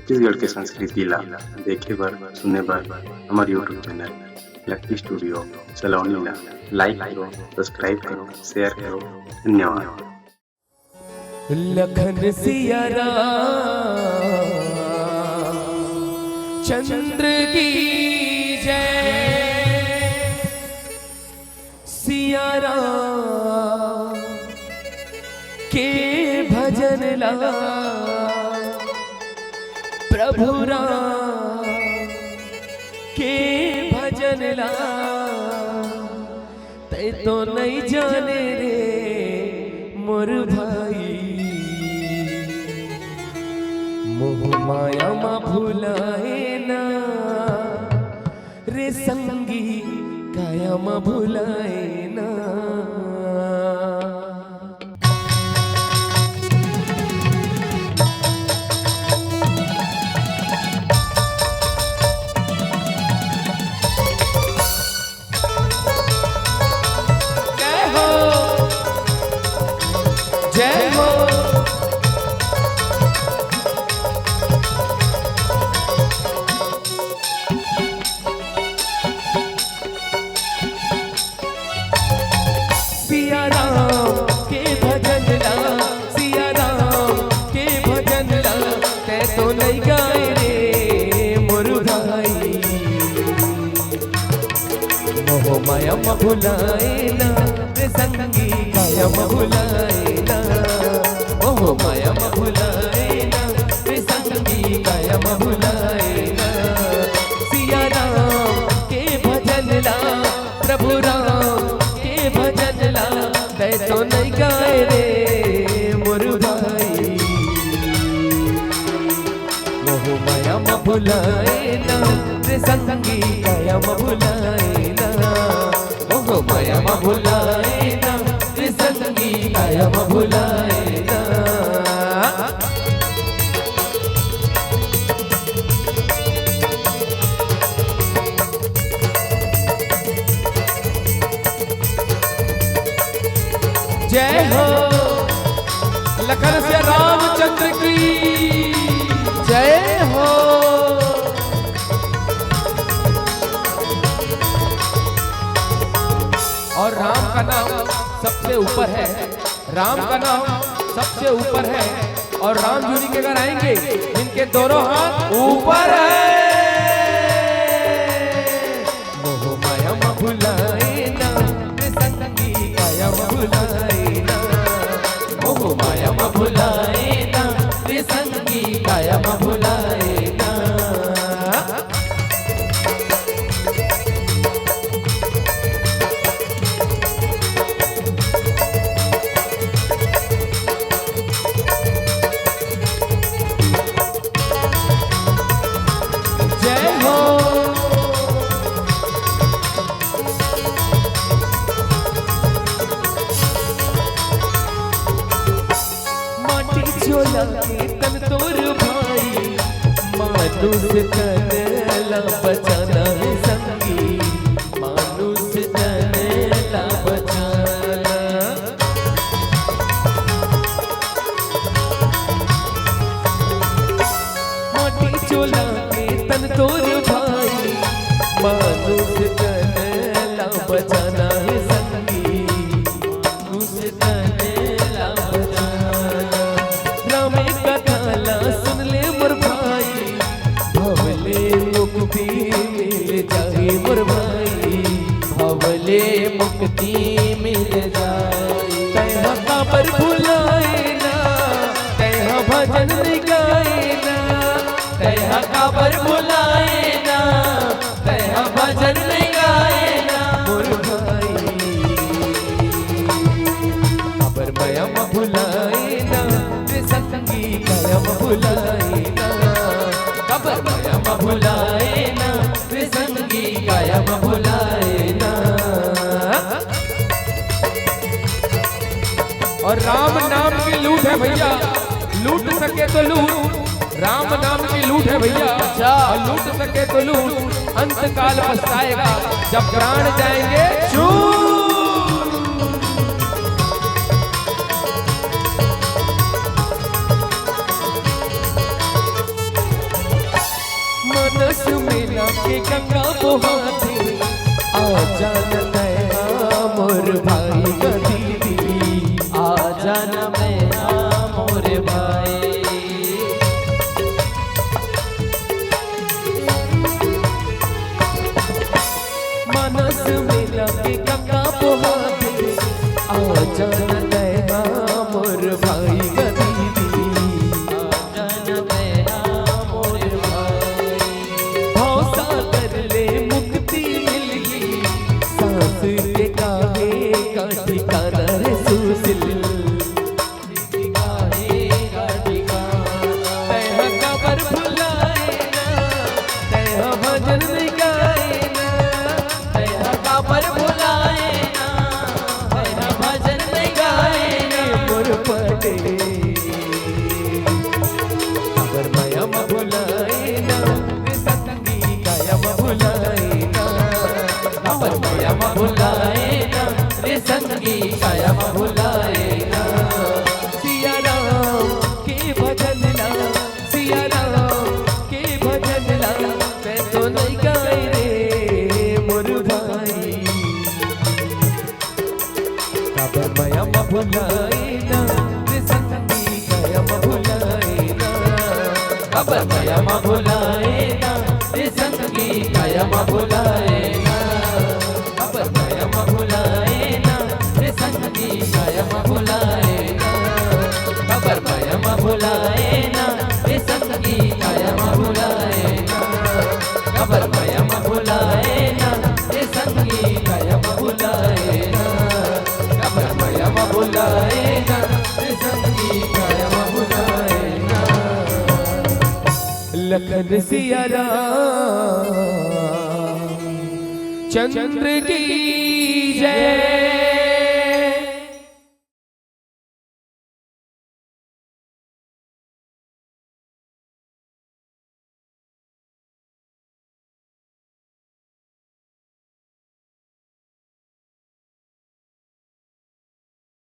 छत्तीसगढ़ के संस्कृति ला देखे बर सुने बर हमार यूट्यूब चैनल लकी स्टूडियो सलोनी ला लाइक करो, सब्सक्राइब करो, शेयर करो। धन्यवाद। लखन सिया राम चंद्र की जय, सिया राम के भजन ला प्रभु राम के भजन ला ते तो नहीं जाने रे मोर भाई, मोह माया मा भुलाए ना रे संगी, काया मा भुलाए ना। जय हो सिया राम के भजन ला, सिया राम के भजन ला ते तो नहीं गाए रे मोर भाई, मोह माया मा भुलाए ना रे संगी, काया मा भुलाए ना, मोह माया मा भुलाए ना रे संगी, काया मा भुलाए ना। सिया राम के भजन ला प्रभु राम के भजन ला ते तो नहीं गाए रे मोर भाई, मोह माया मा भुलाए ना रे संगी, काया मा भुलाए ना, मोह माया मा भुलाए ना रे संगी, काया मा भुलाए ना। जय हो लखन से रामचंद्र की जय हो। और राम का नाम सबसे ऊपर है, राम का नाम सबसे ऊपर है, और राम जी के घर आएंगे इनके दोनों हाथ ऊपर है। मोह माया मा भुलाए ना रे संगी, काया मा भुलाए ना, मोह माया मा भुलाए ना रे संगी, काया मा भुलाए ना। जय हो माटी चोला के तन तोर भाई, मानुष तन ला बचाना है संगी, मानुष तन ला बचाना। माटी चोला के तन तोर भाई, मानुष तन ला बचाना है संगी, मानुष तन ला बचाना। राम कथा ला सुन ले मोर भाई, भवले मुक्ति मिल जाए मोर भाई, भवले मुक्ति मिल जाए। तैहा काबर भुलाए ना, तैहा भजन नहीं गाए ना, तैहा काबर भुलाए ना, तैहा भजन नहीं गाए ना मोर भाई, काबर माया मा भुलाए ना रे संगी, काया मा भुलाए ना, काबर माया मा भुलाए ना रे संगी, काया मा भुलाए ना। और राम नाम की लूट है भैया, लूट सके तो लूट, राम नाम की लूट है भैया, और लूट सके तो लूट, अंत काल पछताएगा जब प्राण जाएंगे छूट। जानता है मोर भाई का दीदी, आ जाना मैं मोर भाई। मनस में लगे कक्का पोहाते, आ जानता है मोर भाई का दीदी, आ जाना मैं मोर भाई। भौसा कर ले मुक्ति मिल गई, सांस के काहे का ठिकाना रे सुसिल, काहे का ठिकाना। तैहा कबर भुलाए ना, तैहा भजन नहीं गाए ना, तैहा कबर भुलाए ना, तैहा भजन नहीं गाए ना मोर पटे। खबर माया म भुलाए ना रे संगी काया म भुलाए ना, खबर माया म भुलाए ना रे संगी काया म भुलाए ना। सिया राम के भजन ला, सिया राम के भजन ला, मैं तो नहीं गाए रे मोर भाई। खबर माया म भुलाए ना रे संगी काया म भुलाए ना, खबर माया म भुलाए ना रे संगी काया म भुलाए ना, खबर माया म भुलाए ना रे संगी काया म भुलाए ना, खबर माया म भुलाए ना रे संगी काया म भुलाए ना, खबर माया म भुलाए ना रे संगी काया म भुलाए ना, खबर माया म भुलाए ना रे संगी काया म भुलाए ना। लखन सिया राम चंद्र की जय।